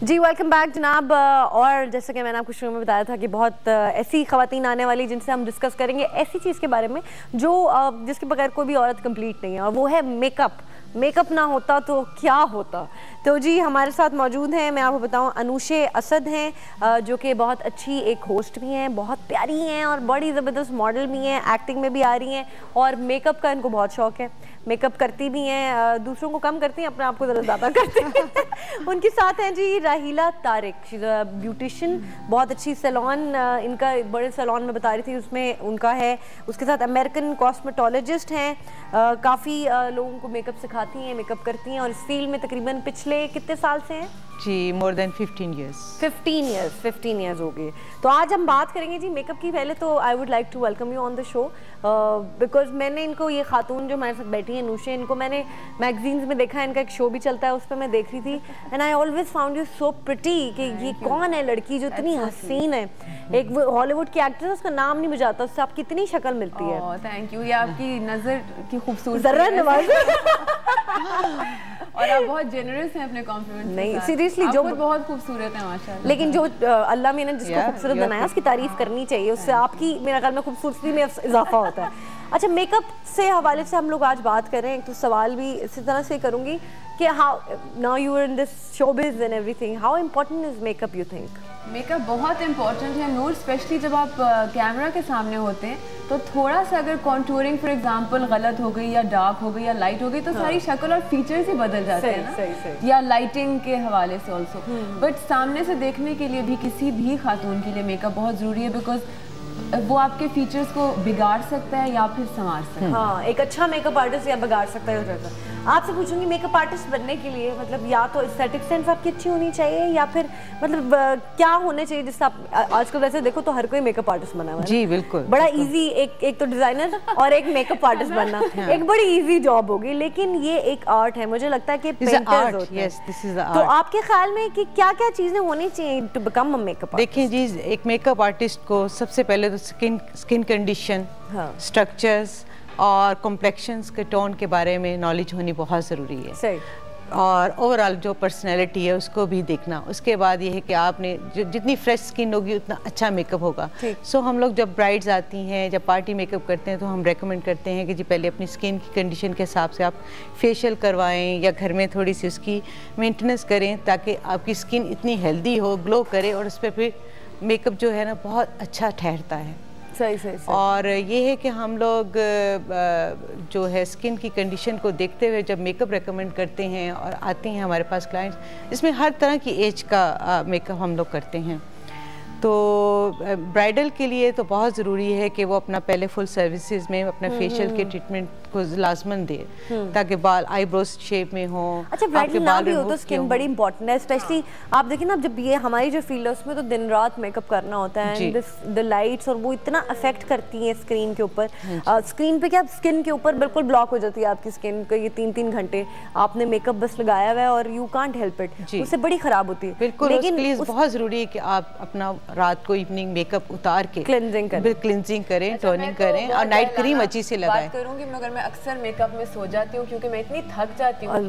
जी welcome back जनाब। और जैसा कि मैंने आपको शुरू में बताया था कि बहुत ऐसी ख़वातीन आने वाली जिनसे हम डिस्कस करेंगे ऐसी चीज़ के बारे में जो जिसके बगैर कोई भी औरत कंप्लीट नहीं है, और वो है मेकअप। मेकअप ना होता तो क्या होता। तो जी हमारे साथ मौजूद हैं, मैं आपको बताऊं, अनुशे असद हैं जो कि बहुत अच्छी एक होस्ट भी हैं, बहुत प्यारी हैं और बड़ी ज़बरदस्त मॉडल भी हैं, एक्टिंग में भी आ रही हैं और मेकअप का इनको बहुत शौक़ है। मेकअप करती भी हैं, दूसरों को कम करती हैं, अपने आप को ज़रा ज़्यादा करती हैं। उनके साथ हैं जी राहिला तारिक, ब्यूटिशियन, बहुत अच्छी सैलून, इनका बड़े सैलून में बता रही थी उसमें उनका है। उसके साथ अमेरिकन कॉस्मेटोलॉजिस्ट हैं, काफ़ी लोगों को मेकअप सिखाती हैं, मेकअप करती हैं और इस फील्ड में तकरीबन पिछले कितने साल से हैं जी? More than 15 years. 15 ईयर्स हो गए। तो आज हम बात करेंगे जी मेकअप की। पहले तो I would like to welcome you on the show because मैंने इनको, ये खातून जो हमारे साथ बैठी है नूशे, इनको मैंने मैगजीन्स में देखा है, इनका एक शो भी चलता है उस पर मैं देख रही थी and I always found you so pretty कि ये कौन है लड़की जो इतनी हसीन है। एक वो हॉलीवुड की एक्ट्रेस, उसका नाम नहीं मुझे आता, उससे आपकी इतनी शक्ल मिलती है। थैंक यू, ये आपकी नज़र की खूबसूरती जरा नवाज और आप बहुत जेनरस हैं अपने कॉम्प्लीमेंट। नहीं सीरियसली, जो बहुत खूबसूरत है माशाल्लाह। लेकिन जो अल्लाह ने जिसको खूबसूरत बनाया उसकी तारीफ करनी चाहिए, उससे आपकी मेरा ख्याल में खूबसूरती में इजाफा होता है। अच्छा, मेकअप से हवाले से हम लोग आज बात कर रहे हैं, तो सवाल भी इसी तरह से करूँगी कि how now you are in this showbiz and everything, how important is makeup you think? Makeup बहुत इंपॉर्टेंट है नूर, स्पेशली जब आप कैमरा के सामने होते हैं तो थोड़ा सा अगर कॉन्टूरिंग फॉर एग्जांपल गलत हो गई या डार्क हो गई या लाइट हो गई तो सारी शक्ल और फीचर्स ही बदल जाते हैं ना। सही। या लाइटिंग के हवाले से ऑल्सो। बट सामने से देखने के लिए भी किसी भी खातून के लिए मेकअप बहुत ज़रूरी है, बिकॉज वो आपके फीचर्स को बिगाड़ सकता है या फिर संवार सकता है। हाँ, एक अच्छा मेकअप आर्टिस्ट या बिगाड़ सकता है। आपसे पूछूंगी, मेकअप आर्टिस्ट बनने के लिए मतलब या तो एस्थेटिक सेंस आपकी अच्छी होनी चाहिए या फिर मतलब क्या होने चाहिए जिससे आप आजकल वैसे देखो तो हर कोई मेकअप आर्टिस्ट बना हुआ है। जी बिल्कुल, बड़ा इजी, एक तो डिजाइनर और एक मेकअप आर्टिस्ट बनना एक बड़ी इजी जॉब होगी, लेकिन ये एक आर्ट है। मुझे लगता है कि पेंटर्स होते हैं। तो आपके ख्याल में कि क्या क्या चीजें होनी चाहिए to become a makeup artist? देखिए जी, एक मेकअप आर्टिस्ट को सबसे पहले तो स्किन कंडीशन, स्ट्रक्चर्स और कॉम्प्लेक्शंस के टोन के बारे में नॉलेज होनी बहुत ज़रूरी है। सही। और ओवरऑल जो पर्सनैलिटी है उसको भी देखना। उसके बाद ये है कि आपने जितनी फ्रेश स्किन होगी उतना अच्छा मेकअप होगा। सो हम लोग जब ब्राइड्स आती हैं, जब पार्टी मेकअप करते हैं, तो हम रेकमेंड करते हैं कि जी पहले अपनी स्किन की कंडीशन के हिसाब से आप फेशियल करवाएं या घर में थोड़ी सी उसकी मेंटेनेंस करें ताकि आपकी स्किन इतनी हेल्दी हो, ग्लो करे और उस पर फिर मेकअप जो है ना बहुत अच्छा ठहरता है। सही। और ये है कि हम लोग जो है स्किन की कंडीशन को देखते हुए जब मेकअप रेकमेंड करते हैं और आते हैं हमारे पास क्लाइंट्स, इसमें हर तरह की एज का मेकअप हम लोग करते हैं। तो ब्राइडल के लिए तो बहुत ज़रूरी है कि वो अपना पहले फुल सर्विसेज में अपना फेशियल के ट्रीटमेंट को लाजमन दे ताकि बाल आईब्रोज शेप में हो। अच्छा, ब्राइडल ना भी हो तो स्किन बड़ी इंपॉर्टेंट है, स्पेशली आप देखिए ना, जब ये हमारी जो फील्ड है उसमें तो दिन रात मेकअप करना होता है, द लाइट्स और वो इतना अफेक्ट करती हैं स्क्रीन के ऊपर। स्क्रीन पे क्या, स्किन के ऊपर बिल्कुल ब्लॉक हो जाती है आपकी स्किन को। ये 3-3 घंटे आपने मेकअप बस लगाया हुआ है और यू कांट हेल्प इट, उससे बड़ी खराब होती है। बिल्कुल, लेकिन बहुत ज़रूरी है कि आप अपना रात को इवनिंग मेकअप उतार के क्लिनजिंग करें, टोनिंग करें और नाइट क्रीम अच्छी से लगाएं। बात करूंगी मगर मैं अक्सर मेकअप में सो जाती हूँ क्योंकि मैं इतनी थक जाती हूँ।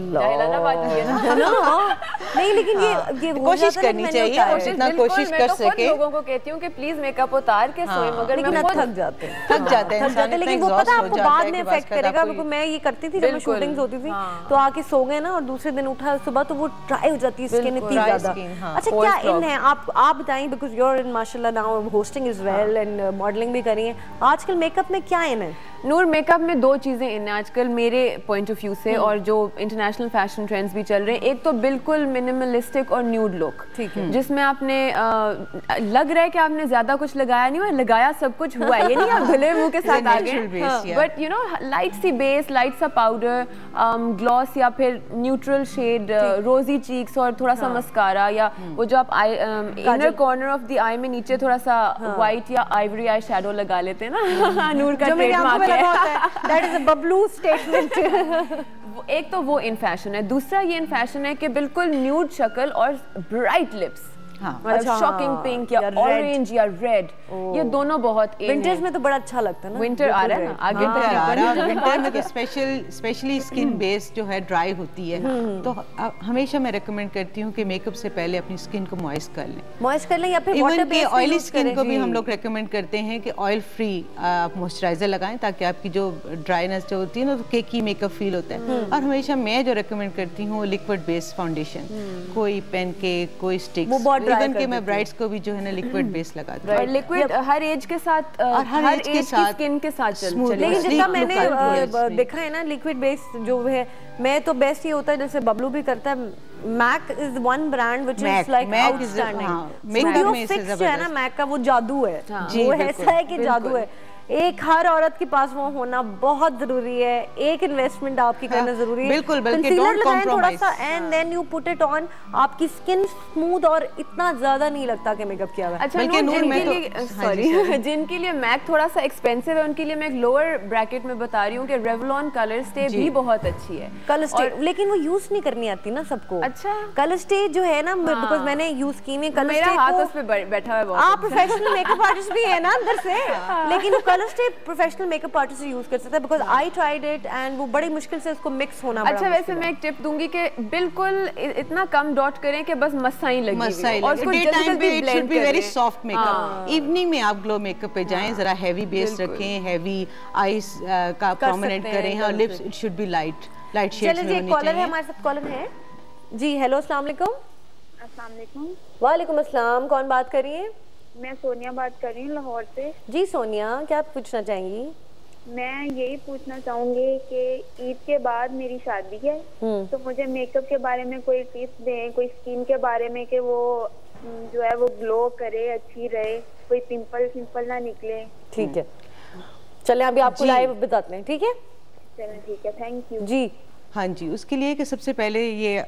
नहीं, लेकिन ये कोशिश करनी चाहिए, जितना कोशिश कर सके। लोगों को कहती हूँ कि प्लीज मेकअप उतार के सोएं, मगर लेकिन थक जाते हैं, लेकिन वो पता आपको बाद में इफेक्ट करेगा। मैं ये करती थी जब मैं शूटिंग्स होती थी, तो आके सो गए ना और दूसरे दिन उठा सुबह तो वो ड्राई हो जाती है स्किन इतनी ज्यादा। अच्छा, क्या इन है, आप बताएं, बिकॉज यू आर इन माशाल्लाह now hosting is well and modelling भी करी है, आजकल मेकअप में क्या इन है? नूर, मेकअप में 2 चीज़ें इन आजकल मेरे पॉइंट ऑफ व्यू से और जो इंटरनेशनल फैशन ट्रेंड्स भी चल रहे हैं। एक तो बिल्कुल मिनिमलिस्टिक और न्यूड लुक, जिसमें आपने लग रहा है कि आपने ज़्यादा कुछ लगाया नहीं हुआ, लगाया सब कुछ हुआ है, ये नहीं आप धुले मुंह के साथ आ गए, बट यू नो लाइट सी बेस, लाइट सा पाउडर, ग्लॉस या फिर न्यूट्रल शेड, रोजी चीक्स और थोड़ा सा मस्कारा, या वो जो आप इनर कॉर्नर ऑफ द आई में नीचे थोड़ा सा व्हाइट या आइवरी आई शैडो लगा लेते हैं ना, नूर का ट्रेडमार्क है। That is a Bablu statement। एक तो वो इन फैशन है, दूसरा ये इन फैशन है कि बिल्कुल न्यूड शक्ल और ब्राइट लिप्स। मतलब शॉकिंग पिंक या ऑरेंज या रेड, ये दोनों बहुत विंटर्स में तो बड़ा अच्छा लगता है ना। विंटर आ रहा है ना आगे, विंटर में तो स्पेशली स्किन बेस जो है ड्राई होती है, तो हमेशा मैं रेकमेंड करती हूँ कि मेकअप से पहले अपनी स्किन को मॉइस्ट कर लें, या फिर इवन कि ऑयली स्किन को भी हम लोग रेकमेंड करते हैं कि ऑयल फ्री आप मॉइस्चराइजर लगाएं, ताकि आपकी जो ड्राइनेस जो होती है ना, तो केकी मेकअप फील होता है। और हमेशा मैं जो रेकमेंड करती हूँ लिक्विड बेस्ड फाउंडेशन, कोई पेन केक, कोई स्टिक्स, इवन कि मैं ब्राइड्स को भी जो है ना लिक्विड बेस लगाती हूँ। और लिक्विड हर एज के साथ और हर एज की स्किन के साथ चलेगा। लेकिन जितना मैंने देखा है ना लिक्विड बेस जो है, मैं तो बेस्ट ये होता है जैसे बबलू भी करता है, MAC is one brand which is like outstanding. Studio 6 जो है ना मैक का, वो जादू है, वो ऐसा है कि जादू है। एक हर औरत के पास वो होना बहुत जरूरी है, एक इन्वेस्टमेंट आपकी करना जरूरी है। बिल्कुल, बल्कि डोंट कॉम्प्रोमाइज, थोड़ा सा and then you put it on, आपकी स्किन स्मूथ और इतना ज्यादा नहीं लगता कि मेकअप किया हुआ है। अच्छा, जिनके लिए मैक थोड़ा सा एक्सपेंसिव है, उनके लिए मैं एक लोअर ब्रैकेट में बता रही हूँ कि रेवलॉन कलर स्टे भी बहुत अच्छी है। कलर स्टे लेकिन वो यूज नहीं करनी आती ना सबको। अच्छा, कलर स्टे जो है ना, बिकॉज मैंने यूज की है कलर स्टे, मेरा हाथ उस पे बैठा है। आप प्रोफेशनल मेकअप आर्टिस्ट भी है ना अंदर से, लेकिन colour stay professional makeup artist use कर सकता है, because I tried it and वो बड़ी मुश्किल से उसको मिक्स होना। अच्छा, वैसे मैं एक टिप दूंगी कि बिल्कुल इतना कम डॉट करें कि बस मसाई लगे, और उसको डे टाइम पे it should be very soft makeup. Evening में आप ग्लो मेकअप पे जाएं, जरा हैवी बेस रखें, हैवी आईज का प्रोमिनेंट करें, और lips it should be light shades में होनी चाहिए। कॉलर है हमारे साथ, कॉलर है जी। हेलो, अस्सलाम वालेकुम। अस्सलाम वालेकुम। वालेकुम अस्सलाम, कौन बात कर रही है? मैं सोनिया बात कर रही हूँ लाहौर से। जी सोनिया, क्या पूछना चाहेंगी? मैं यही पूछना चाहूंगी कि ईद के बाद मेरी शादी है, तो मुझे मेकअप के बारे में कोई टिप्स दें, कोई स्किन के बारे में कि वो जो है वो ग्लो करे, अच्छी रहे, कोई पिंपल ना निकले। ठीक है, चले अभी आपको लाइव बताते हैं। ठीक है, चलें, ठीक है, थैंक यू जी। हाँ जी, उसके लिए कि सबसे पहले ये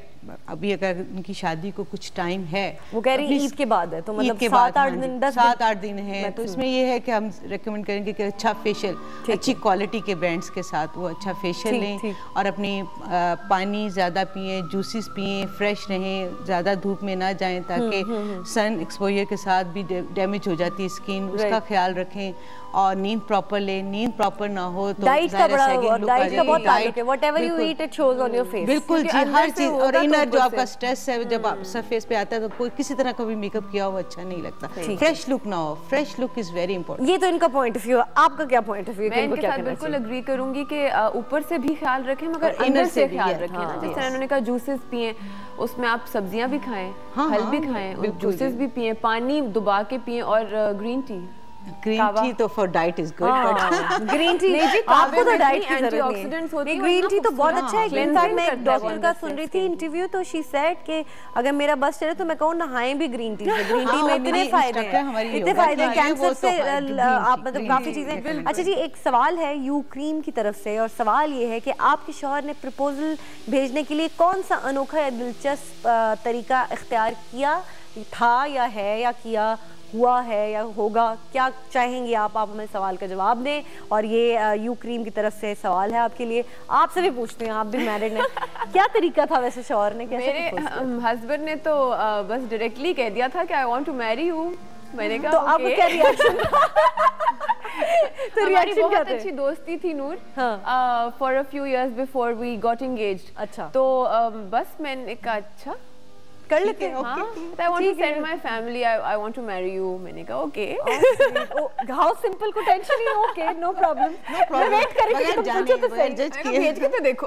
अभी अगर उनकी शादी को कुछ टाइम है, वो कह रही ईद के बाद है, तो मतलब 7-8 दिन 7-8 दिन है, तो इसमें ये है कि हम रेकमेंड करेंगे कि अच्छा फेशियल, अच्छी क्वालिटी के ब्रांड्स के साथ वो अच्छा फेशियल लें, और अपनी पानी ज़्यादा पिए, जूसेस पिए, फ्रेश रहें, ज़्यादा धूप में ना जाएं, ताकि सन एक्सपोजर के साथ भी डैमेज हो जाती है स्किन, उसका ख्याल रखें। और नींद प्रॉपर ले, नींद प्रॉपर ना हो तो डाइट का बहुत ताल्लुक है, whatever you eat it shows on your face. बिल्कुल जी, हर चीज। और इनर जो आपका स्ट्रेस है, जब आप सरफेस पे आता है तो कोई किसी तरह का भी मेकअप किया हो अच्छा नहीं लगता, फ्रेश लुक ना हो। Fresh look is very important. ये तो इनका पॉइंट ऑफ व्यू है, आपका क्या पॉइंट ऑफ व्यू? मैं इनके साथ बिल्कुल एग्री करूंगी कि ऊपर से भी ख्याल रखें, मगर अंदर से ख्याल रखें ना। जिस तरह उन्होंने कहा जूसेस पिए, उसमें आप सब्जियां भी खाएं, फल भी खाएं, जूसेस भी पिए, पानी डुबा के पिए, और ग्रीन टी तो for diet is good. Green tea आपको तो डाइट की एंटीऑक्सीडेंट्स होती है, ग्रीन टी तो बहुत अच्छा है। इनफैक्ट मैं एक डॉक्टर का सुन रही थी इंटरव्यू, तो शी सेड कि अगर मेरा बस चले तो मैं कहूँ नहाएं भी ग्रीन टी से। ग्रीन टी में इतने फायदे हैं, इतने फायदे हैं, कैंसर से आप मतलब काफी चीजें। अच्छा जी, एक सवाल है यू क्रीम की तरफ से, और सवाल ये है कि आपके शौहर ने प्रपोजल भेजने के लिए कौन सा अनोखा या दिलचस्प तरीका इख्तियार किया था, या है, या किया हुआ है, या होगा? क्या चाहेंगी आप हमें सवाल का जवाब दें। और ये यू क्रीम की तरफ से सवाल है आपके लिए, आपसे भी पूछते हैं, आप भी मैरिड हैं। क्या तरीका था वैसे शौहर ने? मेरे हस्बैंड ने तो बस डायरेक्टली कह दिया था कि I want to marry you. मैंने कहा तो आपका क्या रिएक्शन? तो हमारी बहुत अच्छी दोस्ती थी Noor, for a few years before we got engaged. अच्छा, तो बस मैंने कहा अच्छा कर लेते हैं। I want to send my family, I want to marry you। मैंने कहा ओके। हाउ सिंपल, को टेंशन ही, ओके, नो प्रॉब्लम, मैं वेट करेंगे, तुम पूछो तो सही, भेज के तो देखो।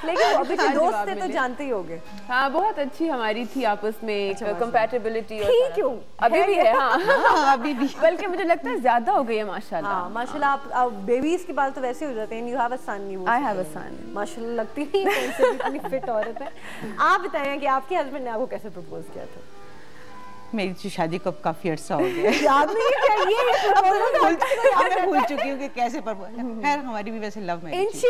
लेकिन अभी तो दोस्त थे तो जानते ही होगे। हाँ, बहुत अच्छी हमारी थी आपस में कंपैटिबिलिटी। क्यों अभी भी है? हाँ अभी भी, बल्कि मुझे लगता है ज्यादा हो गई है माशाल्लाह। माशाल्लाह, आप बेबीज के बाल तो वैसे हो जाते हैं। You have a son? I have a son. माशाल्लाह, लगती नहीं है इतनी फिट औरत है। आप बताएं कि आपके हस्बैंड ने आपको कैसे प्रपोज किया था? मेरी शादी को काफी अर्सा हो गया, याद नहीं है क्या? मैं भूल चुकी हूँ कि कैसे प्रपोज। खैर हमारी भी वैसे लव मैरिज,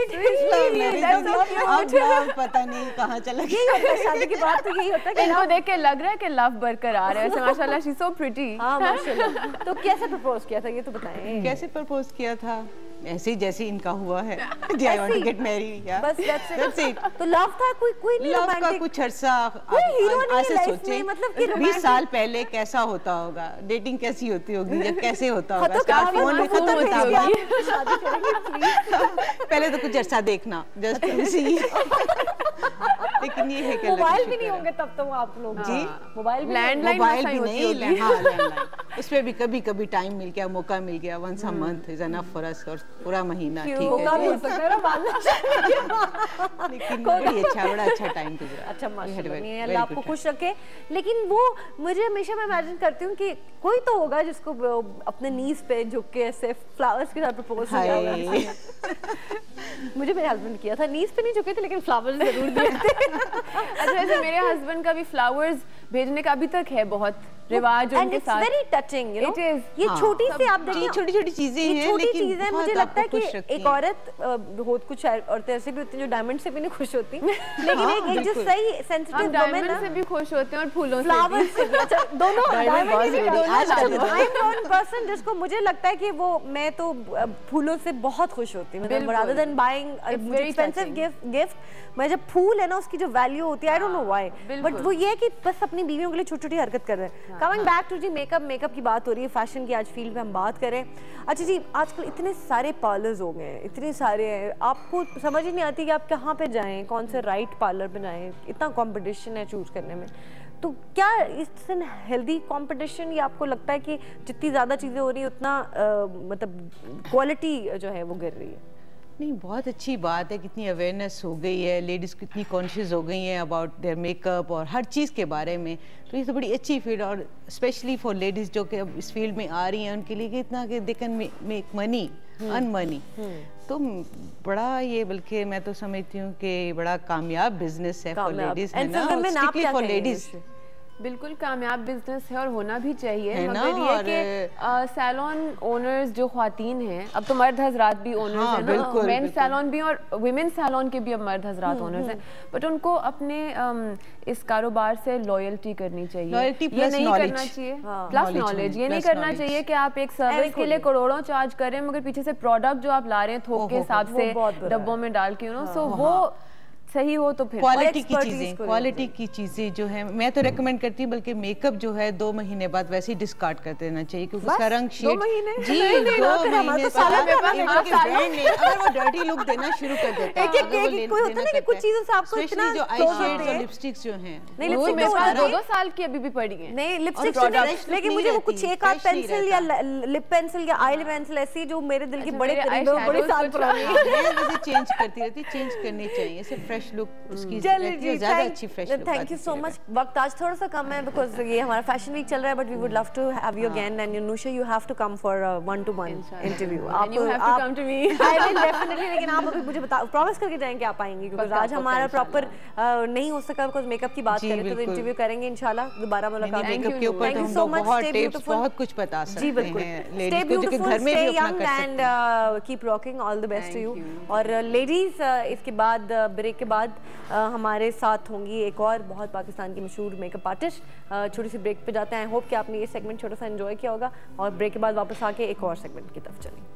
अब पता नहीं कहाँ चला गया। शादी के बाद तो यही होता है कि इनको देख के लग रहा है कि लव बरकरार है। माशाल्लाह, शी सो प्रिटी। हाँ माशाल्लाह। तो कैसे प्रपोज किया था ये तो बताएं। कैसे प्रपोज किया था? ऐसे ही जैसे इनका हुआ है कि I want to get married, या बस दैट्स इट। तो लव था कोई नहीं लव रोमांटिक का कुछ अरसा ऐसे सोचे, मतलब कि 20 साल पहले कैसा होता होगा, डेटिंग कैसी होती होगी या कैसे होता होगा, स्मार्टफोन में खत्म होता होगा। पहले तो कुछ अरसा देखना जस्ट इसी, लेकिन ये है कि मोबाइल भी नहीं होंगे तब तो आप लोग जी, मोबाइल भी नहीं, हाँ लैंडलाइन, उस पे भी कभी कभी टाइम मिल गया, मौका मिल गया, once a month is enough for us, और पूरा महीना ठीक है, लेकिन बड़ा अच्छा टाइम गुजरा। अच्छा माशाल्लाह, अल्लाह आपको खुश रखे। लेकिन वो मुझे हमेशा मैं इमेजिन करती हूँ कि कोई तो होगा जिसको अपने नीज पे झुक के ऐसे फ्लावर्स के साथ प्रपोज किया होगा। मुझे मेरे हस्बैंड किया था, नीज पे नहीं झुके थे लेकिन फ्लावर्स जरूर दिए थे। अच्छा, वैसे मेरे हस्बैंड का भी फ्लावर्स भेजने का अभी तक है बहुत रिवाज उनके साथ। वेरी टचिंग, यू नो, ये हाँ, छोटी सी आप देखिए, छोटी छोटी चीजें हैं, छोटी चीजें मुझे लगता है कि एक औरत बहुत कुछ औरतें ऐसे भी होती हैं जो डायमंड से भी नहीं खुश होती, लेकिन एक जो सही सेंसिटिव वुमन से भी खुश होते हैं और फूलों फ्लावर से भी, अच्छा दोनों पर्सन जिसको मुझे लगता है कि वो, मैं तो फूलों से बहुत खुश होती हूँ, मतलब rather than buying expensive gift, मैं जब फूल है ना उसकी जो वैल्यू होती है, I don't know why, but वो ये है कि बस अपनी बीवियों के लिए छोटी छोटी हरकत कर रहे हैं। Coming back to the makeup की बात हो रही है, फैशन की आज फील्ड में हम बात करें। अच्छा जी, आजकल इतने सारे पार्लर्स हो गए हैं, इतने सारे हैं, आपको समझ ही नहीं आती कि आप कहाँ पे जाएं, कौन से राइट पार्लर पे जाएं, इतना कंपटीशन है चूज करने में। तो क्या इट्स एन हेल्दी कंपटीशन, या आपको लगता है कि जितनी ज़्यादा चीज़ें हो रही है उतना मतलब क्वालिटी जो है वो गिर रही है? नहीं, बहुत अच्छी बात है, कितनी अवेयरनेस हो गई है, लेडीज़ कितनी कॉन्शियस हो गई हैं अबाउट देयर मेकअप और हर चीज़ के बारे में, तो ये तो बड़ी अच्छी फील्ड, और स्पेशली फॉर लेडीज़ जो कि अब इस फील्ड में आ रही हैं उनके लिए कितना कि they can make money, earn money, तो बड़ा ये, बल्कि मैं तो समझती हूँ कि बड़ा कामयाब बिजनेस है फॉर लेडीज़, है ना, स्पेशली फॉर लेडीज़। बिल्कुल कामयाब बिजनेस है और होना भी चाहिए, मगर ये कि सैलून ओनर्स जो ख्वातीन हैं, अब तो मर्द हजरात भी ओनर्स हैं ना, मेन सैलून भी और वुमेन सैलून के भी अब मर्द हजरात ओनर्स हैं, बट उनको अपने इस कारोबार से लॉयल्टी करनी चाहिए, ये नहीं करना चाहिए, प्लस नॉलेज, ये नहीं करना चाहिए कि आप एक सर्विस के लिए करोड़ों चार्ज करें मगर पीछे से प्रोडक्ट जो आप ला रहे हैं थोक के हिसाब से डब्बों में डाल के, सो वो सही हो तो फिर क्वालिटी की चीजें जो है मैं तो रेकमेंड करती हूँ, बल्कि मेकअप जो है 2 महीने बाद वैसे ही डिस्कार्ड कर देना चाहिए, क्योंकि उसका रंग शेड 2 महीने अगर वो डर्टी लुक देना शुरू कर देता है, कोई होता है ना कि कुछ चीजों से आपको इतना जो आई शेड्स और लिपस्टिक्स जो हैं, नहीं, मेरे पास 2 साल की अभी भी पड़ी है, नहीं लिपस्टिक, लेकिन मुझे वो कुछ एक आध पेंसिल या लिप पेंसिल या आई पेंसिल ऐसी जो मेरे दिल के बड़े बड़े साल पुरानी है, चेंज करती रहती, चेंज करनी चाहिए, ऐसे फ्रेश लुक उसकी ज्यादा अच्छी fresh look. Thank you so much. वक्त आज थोड़ा सा कम है बिकॉज ये हमारा फैशन वीक चल रहा है, but we would love to have you again, and Nusha you have to come for 1-to-1 interview. आप you have to come to me, I will definitely, लेकिन आप अभी मुझे बता प्रॉमिस करके जाएं कि आप आएंगे, क्योंकि आज हमारा प्रॉपर नहीं हो सका बिकॉज मेकअप की बात करें तो इंटरव्यू करेंगे इंशाल्लाह, दोबारा मुलाकात। मेकअप के ऊपर हम लोग बहुत टिप्स, बहुत कुछ बता सकते हैं। जी बिल्कुल, stay beautiful, stay young and keep rocking, all the best to you. और लेडीज इसके बाद ब्रेक के बाद हमारे साथ होंगी एक और बहुत पाकिस्तान की मशहूर मेकअप आर्टिस्ट। छोटी सी ब्रेक पे जाते हैं। आई होप कि आपने ये सेगमेंट छोटा सा एंजॉय किया होगा, और ब्रेक के बाद वापस आके एक और सेगमेंट की तरफ चलेंगे।